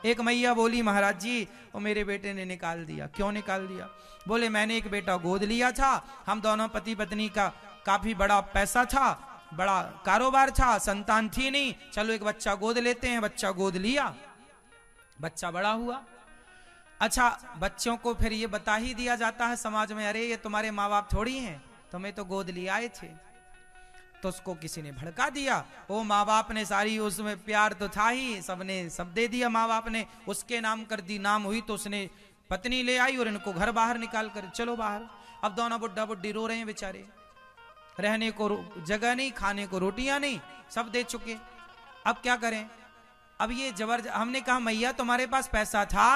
एक मैया बोली, महाराज जी वो मेरे बेटे ने निकाल दिया। क्यों निकाल दिया? बोले मैंने एक बेटा गोद लिया था, हम दोनों पति पत्नी का काफी बड़ा पैसा था, बड़ा कारोबार था, संतान थी नहीं, चलो एक बच्चा गोद लेते हैं। बच्चा गोद लिया, बच्चा बड़ा हुआ। अच्छा, बच्चों को फिर ये बता ही दिया जाता है समाज में, अरे ये तुम्हारे माँ बाप थोड़ी हैं, तुम्हें तो गोद लिए आए थे। तो उसको किसी ने भड़का दिया, वो माँ बाप ने सारी, उसमें प्यार तो था ही, सबने सब दे दिया, माँ बाप ने उसके नाम कर दी। नाम हुई तो उसने पत्नी ले आई और इनको घर बाहर निकाल कर चलो बाहर। अब दोनों बुड्ढा बुड्ढी रो रहे हैं बेचारे, रहने को जगह नहीं, खाने को रोटियां नहीं, सब दे चुके। अब क्या करें? अब ये हमने कहा मैया तुम्हारे पास पैसा था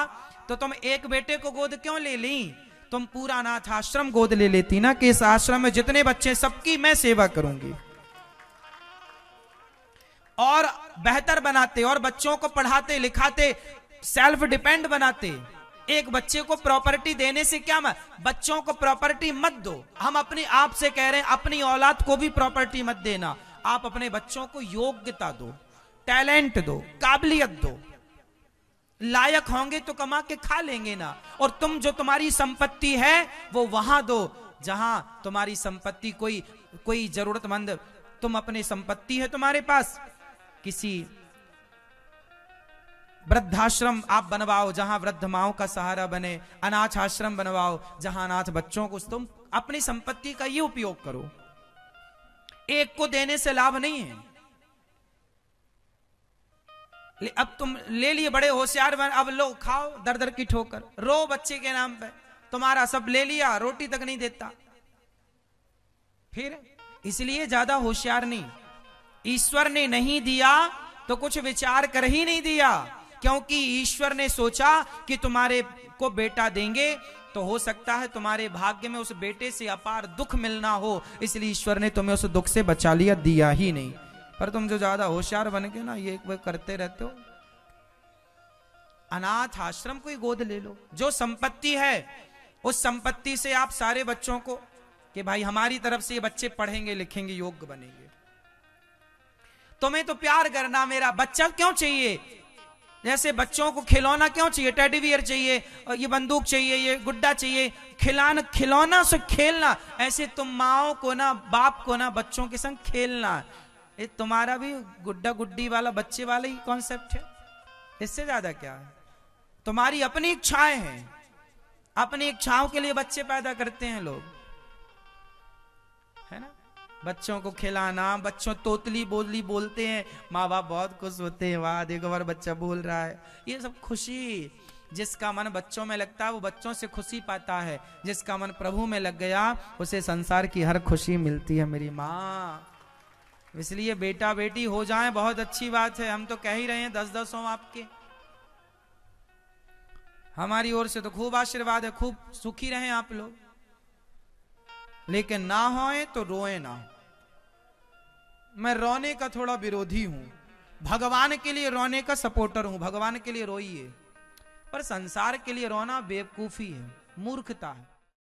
तो तुम एक बेटे को गोद क्यों ले ली? तुम पूरा अनाथ आश्रम गोद ले लेती ना, कि इस आश्रम में जितने बच्चे सबकी मैं सेवा करूंगी और बेहतर बनाते और बच्चों को पढ़ाते लिखाते, सेल्फ डिपेंड बनाते। एक बच्चे को प्रॉपर्टी देने से क्या बच्चों को प्रॉपर्टी मत दो। हम अपनी आप से कह रहे हैं अपनी औलाद को भी प्रॉपर्टी मत देना। आप अपने बच्चों को योग्यता दो, टैलेंट दो, काबिलियत दो। लायक होंगे तो कमा के खा लेंगे ना। और तुम जो तुम्हारी संपत्ति है वो वहां दो जहां तुम्हारी संपत्ति कोई जरूरतमंद, तुम अपनी संपत्ति है तुम्हारे पास, किसी वृद्धाश्रम आप बनवाओ जहां वृद्ध माओं का सहारा बने, अनाथ आश्रम बनवाओ जहां अनाथ बच्चों को, तुम अपनी संपत्ति का ये उपयोग करो। एक को देने से लाभ नहीं है। अब तुम ले लिए, बड़े होशियार बन, अब लो खाओ दर दर की ठोकर, रो बच्चे के नाम पे, तुम्हारा सब ले लिया, रोटी तक नहीं देता। फिर इसलिए ज्यादा होशियार नहीं। ईश्वर ने नहीं दिया तो कुछ विचार कर ही नहीं दिया, क्योंकि ईश्वर ने सोचा कि तुम्हारे को बेटा देंगे तो हो सकता है तुम्हारे भाग्य में उस बेटे से अपार दुख मिलना हो, इसलिए ईश्वर ने तुम्हें उस दुख से बचा लिया, दिया ही नहीं। पर तुम जो ज्यादा होशियार बन के ना ये करते रहते हो। अनाथ आश्रम को ही गोद ले लो। जो संपत्ति है उस संपत्ति से आप सारे बच्चों को, कि भाई हमारी तरफ से ये बच्चे पढ़ेंगे लिखेंगे योग्य बनेंगे। तुम्हें तो प्यार करना, मेरा बच्चा क्यों चाहिए? जैसे बच्चों को खिलौना क्यों चाहिए, टेडी बियर चाहिए, ये बंदूक चाहिए, ये गुड्डा चाहिए, खिलौना से खेलना। ऐसे तुम माओ को ना, बाप को ना, बच्चों के संग खेलना। ये तुम्हारा भी गुड्डा गुड्डी वाला, बच्चे वाला ही कॉन्सेप्ट है। इससे ज्यादा क्या है? तुम्हारी अपनी इच्छाएं हैं, अपनी इच्छाओं के लिए बच्चे पैदा करते हैं लोग, है ना। बच्चों को खिलाना, बच्चों तोतली बोली बोलते हैं, माँ बाप बहुत खुश होते हैं, वाह देखो हमारा बच्चा बोल रहा है। ये सब खुशी, जिसका मन बच्चों में लगता है वो बच्चों से खुशी पाता है, जिसका मन प्रभु में लग गया उसे संसार की हर खुशी मिलती है मेरी माँ। इसलिए बेटा बेटी हो जाए बहुत अच्छी बात है। हम तो कह ही रहे हैं 10-10 हों आपके, हमारी ओर से तो खूब आशीर्वाद है, खूब सुखी रहें आप लोग। लेकिन ना होए तो रोए ना। मैं रोने का थोड़ा विरोधी हूं, भगवान के लिए रोने का सपोर्टर हूं। भगवान के लिए रोइए, पर संसार के लिए रोना बेवकूफी है, मूर्खता है।